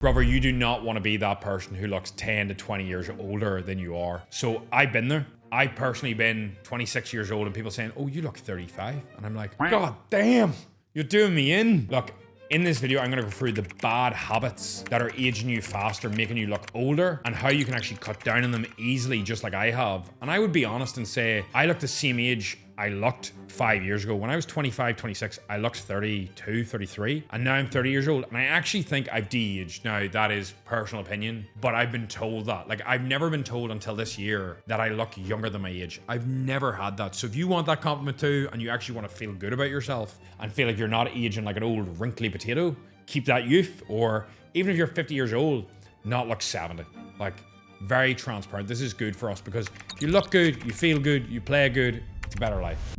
Brother, you do not want to be that person who looks 10 to 20 years older than you are. So I've been there. I've personally been 26 years old and people saying, oh, you look 35. And I'm like, God damn, you're doing me in. Look, in this video, I'm gonna go through the bad habits that are aging you faster, making you look older, and how you can actually cut down on them easily, just like I have. And I would be honest and say, I look the same age I looked 5 years ago. When I was 25, 26, I looked 32, 33, and now I'm 30 years old. And I actually think I've de-aged. Now, that is personal opinion, but I've been told that. Like, I've never been told until this year that I look younger than my age. I've never had that. So if you want that compliment too, and you actually want to feel good about yourself and feel like you're not aging like an old wrinkly potato, keep that youth. Or even if you're 50 years old, not look 70. Like, very transparent. This is good for us because if you look good, you feel good, you play good, it's a better life.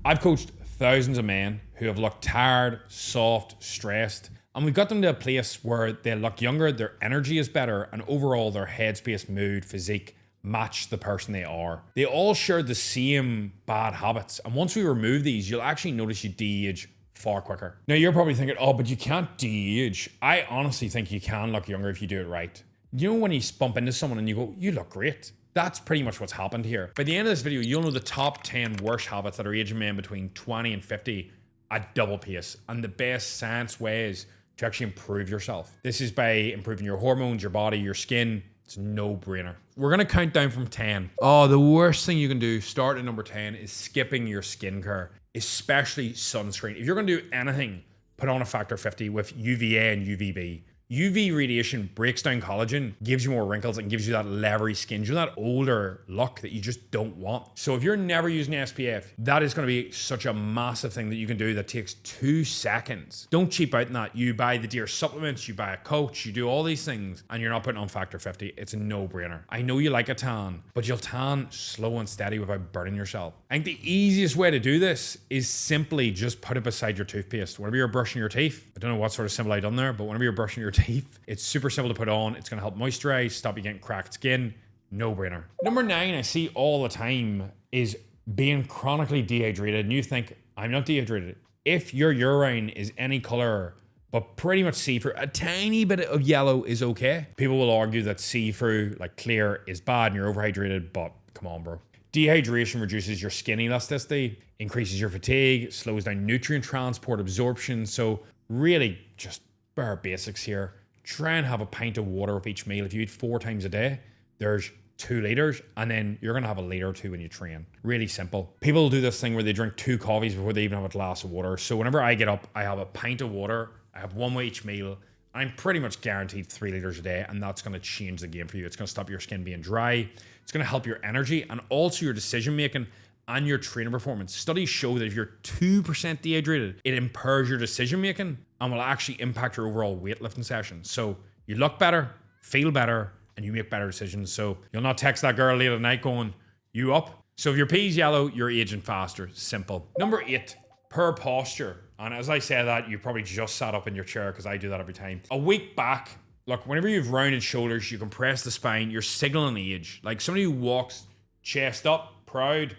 I've coached thousands of men who have looked tired, soft, stressed, and we've got them to a place where they look younger, their energy is better, and overall their headspace, mood, physique match the person they are. They all share the same bad habits, and once we remove these, you'll actually notice you de-age far quicker. Now you're probably thinking, oh, but you can't de-age. I honestly think you can look younger if you do it right. You know when you bump into someone and you go, you look great. That's pretty much what's happened here. By the end of this video, you'll know the top 10 worst habits that are aging men between 20 and 50 at double pace, and the best science ways to actually improve yourself. This is by improving your hormones, your body, your skin. It's a no-brainer. We're gonna count down from 10. Oh, the worst thing you can do, start at number 10, is skipping your skincare, especially sunscreen. If you're gonna do anything, put on a factor 50 with UVA and UVB. UV radiation breaks down collagen, gives you more wrinkles, and gives you that leathery skin. You know, that older look that you just don't want. So if you're never using SPF, that is going to be such a massive thing that you can do that takes 2 seconds. Don't cheap out on that. You buy the dear supplements, you buy a coach, you do all these things, and you're not putting on factor 50. It's a no-brainer. I know you like a tan, but you'll tan slow and steady without burning yourself. I think the easiest way to do this is simply just put it beside your toothpaste. Whenever you're brushing your teeth, I don't know what sort of symbol I done there, but whenever you're brushing your teeth, it's super simple to put on. It's going to help moisturize, stop you getting cracked skin. No brainer. Number 9 I see all the time is being chronically dehydrated, and you think, I'm not dehydrated. If your urine is any color but pretty much see-through, a tiny bit of yellow is okay. People will argue that see-through, like clear, is bad and you're overhydrated, but come on, bro. Dehydration reduces your skin elasticity, increases your fatigue, slows down nutrient transport, absorption. So really just bare basics here. Try and have a pint of water with each meal. If you eat 4 times a day, there's 2 liters, and then you're gonna have a liter or 2 when you train. Really simple. People do this thing where they drink 2 coffees before they even have a glass of water. So whenever I get up, I have a pint of water, I have 1 with each meal. I'm pretty much guaranteed 3 liters a day, and that's gonna change the game for you. It's gonna stop your skin being dry. It's gonna help your energy and also your decision making and your training performance. Studies show that if you're 2% dehydrated, it impairs your decision making and will actually impact your overall weightlifting session. So you look better, feel better, and you make better decisions. So you'll not text that girl late at night going, you up? So if your pee's yellow, you're aging faster. Simple. Number 8, poor posture. And as I say that, you probably just sat up in your chair because I do that every time. A week back, look, whenever you have rounded shoulders, you compress the spine, you're signaling age. Like somebody who walks chest up, proud.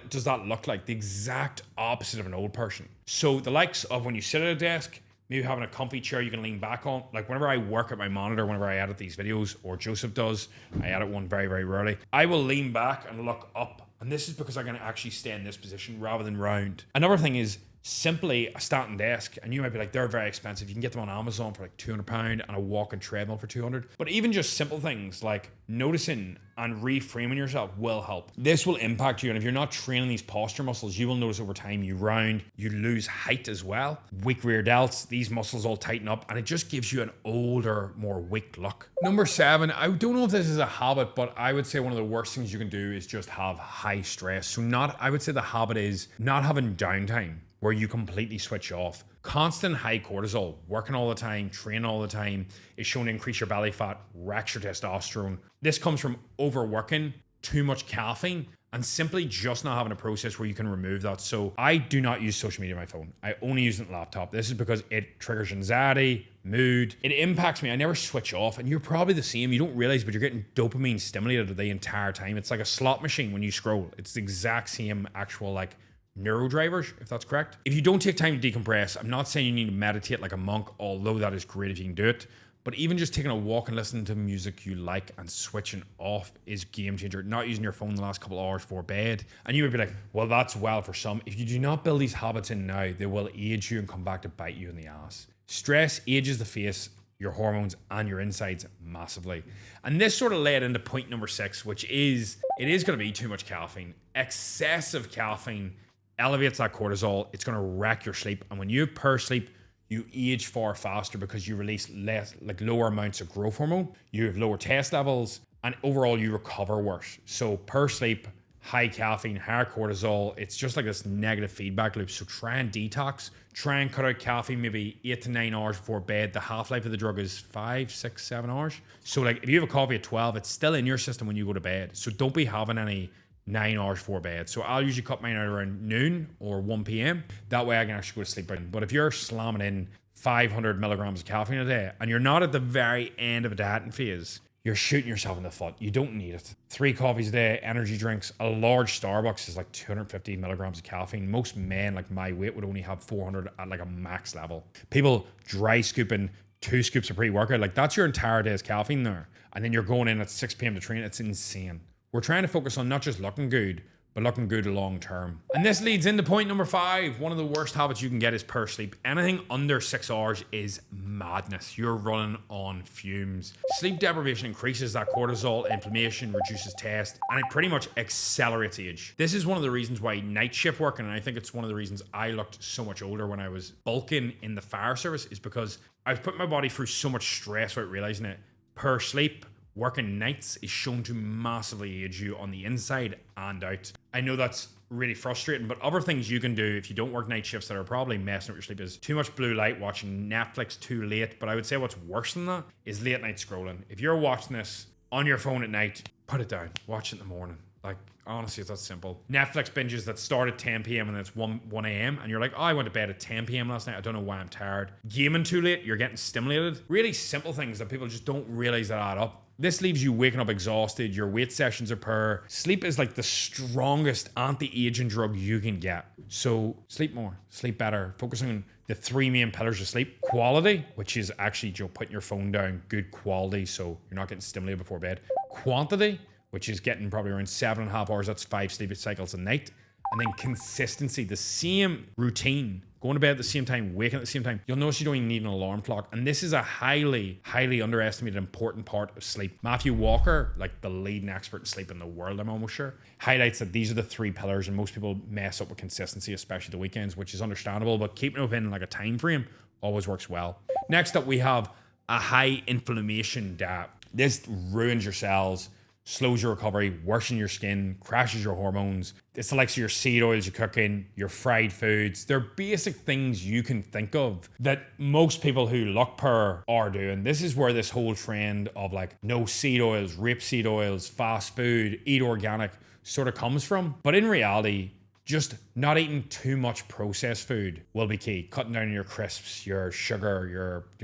Does that look like? The exact opposite of an old person. So the likes of when you sit at a desk, maybe having a comfy chair you can lean back on. Like whenever I work at my monitor, whenever I edit these videos, or Joseph does, I edit one very, very rarely, I will lean back and look up. And this is because I'm going to actually stay in this position rather than round. Another thing is simply a standing desk, and you might be like, they're very expensive. You can get them on Amazon for like £200 and a walking treadmill for $200. But even just simple things like noticing and reframing yourself will help. This will impact you, and if you're not training these posture muscles, you will notice over time you round, you lose height as well. Weak rear delts, these muscles all tighten up, and it just gives you an older, more weak look. Number 7, I don't know if this is a habit, but I would say one of the worst things you can do is just have high stress. So I would say the habit is not having downtime where you completely switch off. Constant high cortisol, working all the time, training all the time, is shown to increase your belly fat, wrecks your testosterone. This comes from overworking, too much caffeine, and simply just not having a process where you can remove that. So I do not use social media on my phone. I only use it on laptop. This is because it triggers anxiety, mood. It impacts me. I never switch off, and you're probably the same. You don't realize, but you're getting dopamine stimulated the entire time. It's like a slot machine when you scroll. It's the exact same actual like neurodrivers, if that's correct. If you don't take time to decompress, I'm not saying you need to meditate like a monk, although that is great if you can do it, But even just taking a walk and listening to music you like and switching off is game changer. Not using your phone the last couple of hours before bed. And you would be like, well, that's well for some. If you do not build these habits in now, they will age you and come back to bite you in the ass. Stress ages the face, your hormones, and your insides massively. And this sort of led into point number 6, which is, it is going to be too much caffeine. Excessive caffeine elevates that cortisol. It's going to wreck your sleep. And when you have poor sleep, you age far faster because you release less, like lower amounts of growth hormone. You have lower test levels, and overall you recover worse. So poor sleep, high caffeine, higher cortisol, it's just like this negative feedback loop. So try and detox. Try and cut out caffeine maybe 8 to 9 hours before bed. The half-life of the drug is 5, 6, 7 hours. So like if you have a coffee at 12, it's still in your system when you go to bed. So don't be having any 9 hours before bed. So I'll usually cut mine out around noon or 1 p.m. That way I can actually go to sleep. But if you're slamming in 500 milligrams of caffeine a day and you're not at the very end of a dieting phase, you're shooting yourself in the foot. You don't need it. 3 coffees a day, energy drinks, a large Starbucks is like 250 milligrams of caffeine. Most men like my weight would only have 400 at like a max level. People dry scooping 2 scoops of pre-workout, like that's your entire day's caffeine there. And then you're going in at 6 p.m. to train. It's insane. We're trying to focus on not just looking good, but looking good long term. And this leads into point number 5. One of the worst habits you can get is poor sleep. Anything under 6 hours is madness. You're running on fumes. Sleep deprivation increases that cortisol, inflammation, reduces test, and it pretty much accelerates age. This is one of the reasons why night shift working, and I think it's one of the reasons I looked so much older when I was bulking in the fire service, is because I was putting my body through so much stress without realizing it. Poor sleep, working nights is shown to massively age you on the inside and out. I know that's really frustrating, but other things you can do if you don't work night shifts that are probably messing up your sleep is too much blue light, watching Netflix too late. But I would say what's worse than that is late night scrolling. If you're watching this on your phone at night, put it down, watch it in the morning. Like, honestly, it's that simple. Netflix binges that start at 10 p.m. and then it's 1 a.m. and you're like, oh, I went to bed at 10 p.m. last night. I don't know why I'm tired. Gaming too late, you're getting stimulated. Really simple things that people just don't realize that add up. This leaves you waking up exhausted. Your weight sessions are poor. Sleep is like the strongest anti-aging drug you can get. So sleep more, sleep better. Focusing on the 3 main pillars of sleep. Quality, which is actually putting your phone down, good quality, so you're not getting stimulated before bed. Quantity, which is getting probably around 7.5 hours. That's 5 sleep cycles a night. And then consistency, the same routine. Going to bed at the same time, waking at the same time. You'll notice you don't even need an alarm clock. And this is a highly, highly underestimated important part of sleep. Matthew Walker, like the leading expert in sleep in the world, I'm almost sure, highlights that these are the 3 pillars, and most people mess up with consistency, especially the weekends, which is understandable, but keeping it within like a time frame always works well. Next up, we have a high inflammation diet. This ruins your cells, slows your recovery, worsens your skin, crashes your hormones. It's the likes of your seed oils you're cooking, your fried foods. They're basic things you can think of that most people who look poor are doing. This is where this whole trend of like no seed oils, rapeseed oils, fast food, eat organic sort of comes from. But in reality, just not eating too much processed food will be key. Cutting down your crisps, your sugar,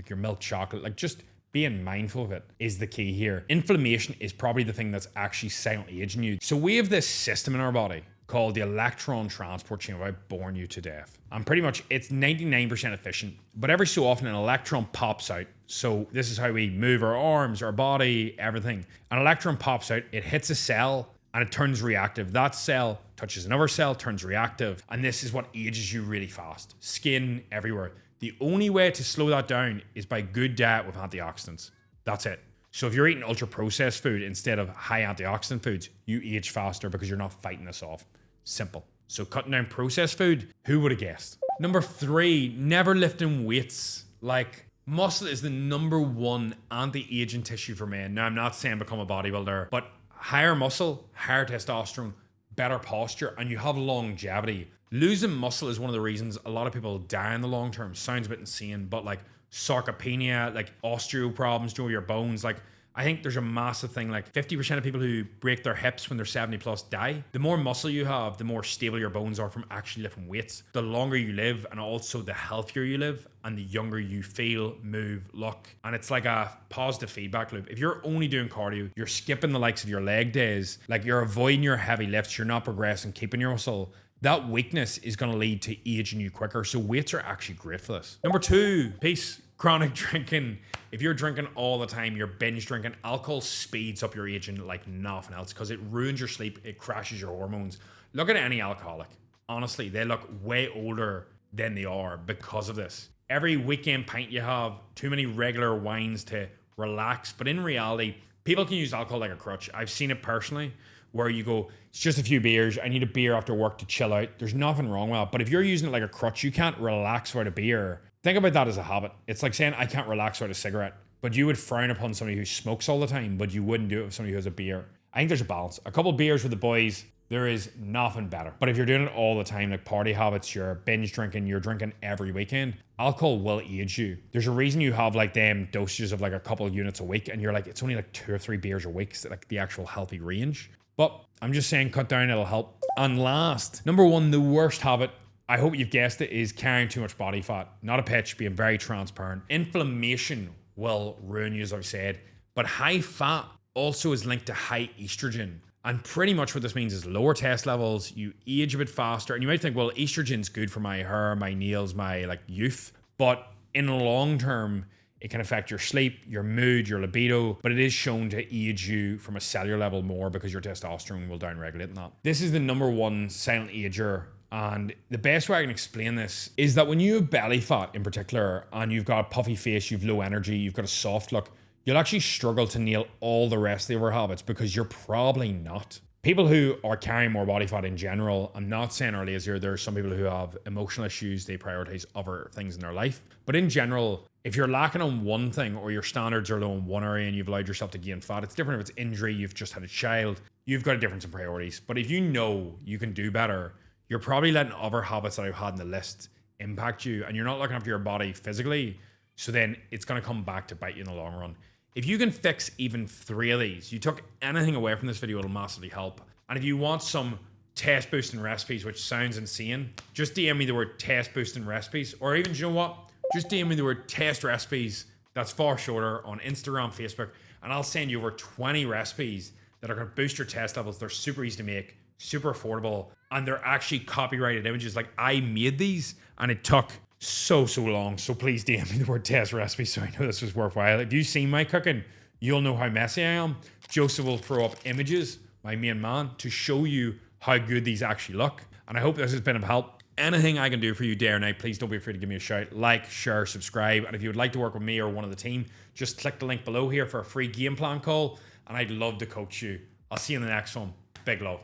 your milk chocolate, like just being mindful of it is the key here. Inflammation is probably the thing that's actually silently aging you. So we have this system in our body called the electron transport chain without boring you to death. And pretty much it's 99% efficient, but every so often an electron pops out. So this is how we move our arms, our body, everything. An electron pops out, it hits a cell and it turns reactive. That cell touches another cell, turns reactive. And this is what ages you really fast. Skin everywhere. The only way to slow that down is by good diet with antioxidants. That's it. So if you're eating ultra processed food instead of high antioxidant foods, you age faster because you're not fighting this off. Simple. So cutting down processed food, who would have guessed? Number 3, never lifting weights. Like, muscle is the number 1 anti-aging tissue for men. Now, I'm not saying become a bodybuilder, but higher muscle, higher testosterone, better posture, and you have longevity. Losing muscle is one of the reasons a lot of people die in the long term. Sounds a bit insane, but like sarcopenia, like osteo problems, your bones, like I think there's a massive thing, like 50% of people who break their hips when they're 70 plus die. The more muscle you have, the more stable your bones are from actually lifting weights. The longer you live, and also the healthier you live, and the younger you feel, move, look. And it's like a positive feedback loop. If you're only doing cardio, you're skipping the likes of your leg days, like you're avoiding your heavy lifts, you're not progressing, keeping your muscle. That weakness is going to lead to aging you quicker. So weights are actually great for this. Number 2, peace. Chronic drinking, if you're drinking all the time, you're binge drinking, alcohol speeds up your aging like nothing else because it ruins your sleep, it crashes your hormones. Look at any alcoholic. Honestly, they look way older than they are because of this. Every weekend pint you have, too many regular wines to relax. But in reality, people can use alcohol like a crutch. I've seen it personally where you go, it's just a few beers. I need a beer after work to chill out. There's nothing wrong with that. But if you're using it like a crutch, you can't relax without a beer. Think about that as a habit. It's like saying, I can't relax without a cigarette. But you would frown upon somebody who smokes all the time, but you wouldn't do it with somebody who has a beer. I think there's a balance. A couple beers with the boys, there is nothing better. But if you're doing it all the time, like party habits, you're binge drinking, you're drinking every weekend, alcohol will age you. There's a reason you have like them dosages of like a couple of units a week, and you're like, it's only like 2 or 3 beers a week, so like the actual healthy range. But I'm just saying, cut down, it'll help. And last, number 1, the worst habit, I hope you've guessed it, is carrying too much body fat. Not a pitch, being very transparent. Inflammation will ruin you, as I've said, but high fat also is linked to high estrogen. And pretty much what this means is lower test levels, you age a bit faster, and you might think, well, estrogen's good for my hair, my nails, my like youth, but in the long term, it can affect your sleep, your mood, your libido, but it is shown to age you from a cellular level more because your testosterone will downregulate in that. This is the number 1 silent ager. And the best way I can explain this is that when you have belly fat in particular, and you've got a puffy face, you've low energy, you've got a soft look, you'll actually struggle to nail all the rest of your habits because you're probably not. People who are carrying more body fat in general, I'm not saying are lazier, there are some people who have emotional issues, they prioritize other things in their life. But in general, if you're lacking on one thing or your standards are low in one area and you've allowed yourself to gain fat, it's different if it's injury, you've just had a child, you've got a difference in priorities. But if you know you can do better, you're probably letting other habits that I've had in the list impact you, and you're not looking after your body physically. So then it's going to come back to bite you in the long run. If you can fix even 3 of these, you took anything away from this video, it'll massively help. And if you want some test boosting recipes, which sounds insane, just DM me the word test boosting recipes, or even, you know what? Just DM me the word test recipes. That's far shorter on Instagram, Facebook, and I'll send you over 20 recipes that are going to boost your test levels. They're super easy to make, super affordable, and they're actually copyrighted images. Like, I made these and it took so long. So please DM me the word test recipe so I know this was worthwhile. If you've seen my cooking, you'll know how messy I am. Joseph will throw up images, my main man, to show you how good these actually look. And I hope this has been of help. Anything I can do for you day or night, please don't be afraid to give me a shout. Like, share, subscribe. And if you would like to work with me or one of the team, just click the link below here for a free game plan call. And I'd love to coach you. I'll see you in the next one. Big love.